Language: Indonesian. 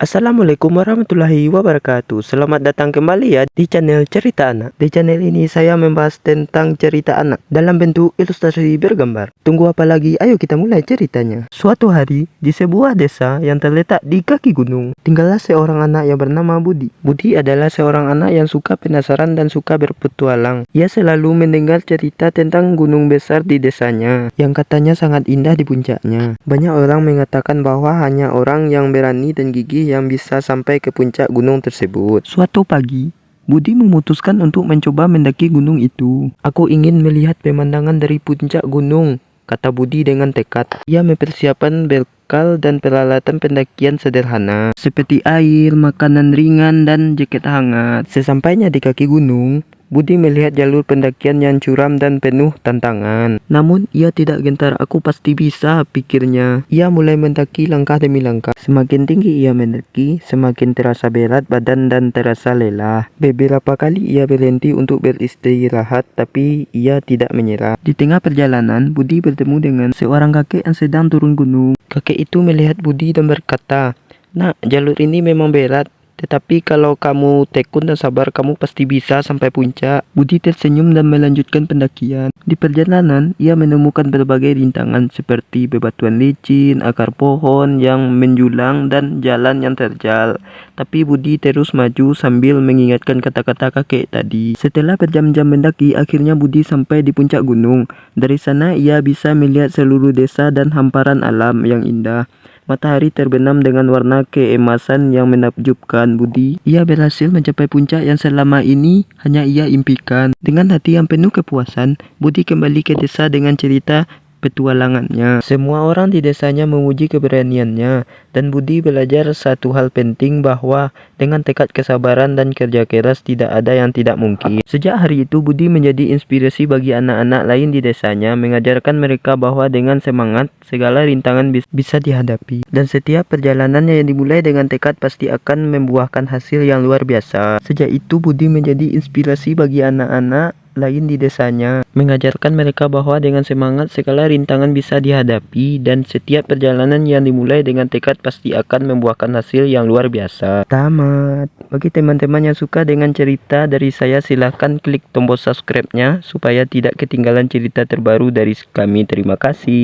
Assalamualaikum warahmatullahi wabarakatuh. Selamat datang kembali ya di channel Cerita Anak. Di channel ini saya membahas tentang cerita anak dalam bentuk ilustrasi bergambar. Tunggu apa lagi? Ayo kita mulai ceritanya. Suatu hari di sebuah desa yang terletak di kaki gunung, tinggallah seorang anak yang bernama Budi. Budi adalah seorang anak yang suka penasaran dan suka berpetualang. Ia selalu mendengar cerita tentang gunung besar di desanya yang katanya sangat indah di puncaknya. Banyak orang mengatakan bahwa hanya orang yang berani dan gigih yang bisa sampai ke puncak gunung tersebut. Suatu pagi, Budi memutuskan untuk mencoba mendaki gunung itu. Aku ingin melihat pemandangan dari puncak gunung, kata Budi dengan tekad. Ia mempersiapkan bekal dan peralatan pendakian sederhana, seperti air, makanan ringan, dan jaket hangat. Sesampainya di kaki gunung, Budi melihat jalur pendakian yang curam dan penuh tantangan. Namun ia tidak gentar. Aku pasti bisa, pikirnya. Ia mulai mendaki langkah demi langkah. Semakin tinggi ia mendaki, semakin terasa berat badan dan terasa lelah. Beberapa kali ia berhenti untuk beristirahat, tapi ia tidak menyerah. Di tengah perjalanan, Budi bertemu dengan seorang kakek yang sedang turun gunung. Kakek itu melihat Budi dan berkata, "Nak, jalur ini memang berat. Tetapi kalau kamu tekun dan sabar, kamu pasti bisa sampai puncak." Budi tersenyum dan melanjutkan pendakian. Di perjalanan, ia menemukan berbagai rintangan seperti bebatuan licin, akar pohon yang menjulang, dan jalan yang terjal. Tapi Budi terus maju sambil mengingatkan kata-kata kakek tadi. Setelah berjam-jam mendaki, akhirnya Budi sampai di puncak gunung. Dari sana ia bisa melihat seluruh desa dan hamparan alam yang indah. Matahari terbenam dengan warna keemasan yang menakjubkan Budi. Ia berhasil mencapai puncak yang selama ini hanya ia impikan. Dengan hati yang penuh kepuasan, Budi kembali ke desa dengan cerita petualangannya. Semua orang di desanya memuji keberaniannya, dan Budi belajar satu hal penting, bahwa dengan tekad, kesabaran, dan kerja keras tidak ada yang tidak mungkin. Sejak hari itu Budi menjadi inspirasi bagi anak-anak lain di desanya, mengajarkan mereka bahwa dengan semangat segala rintangan bisa dihadapi, dan setiap perjalanannya yang dimulai dengan tekad pasti akan membuahkan hasil yang luar biasa. Sejak itu Budi menjadi inspirasi bagi anak-anak lain di desanya, mengajarkan mereka bahwa dengan semangat segala rintangan bisa dihadapi, dan setiap perjalanan yang dimulai dengan tekad pasti akan membuahkan hasil yang luar biasa. Tamat. Bagi teman-teman yang suka dengan cerita dari saya, silahkan klik tombol subscribe-nya supaya tidak ketinggalan cerita terbaru dari kami. Terima kasih.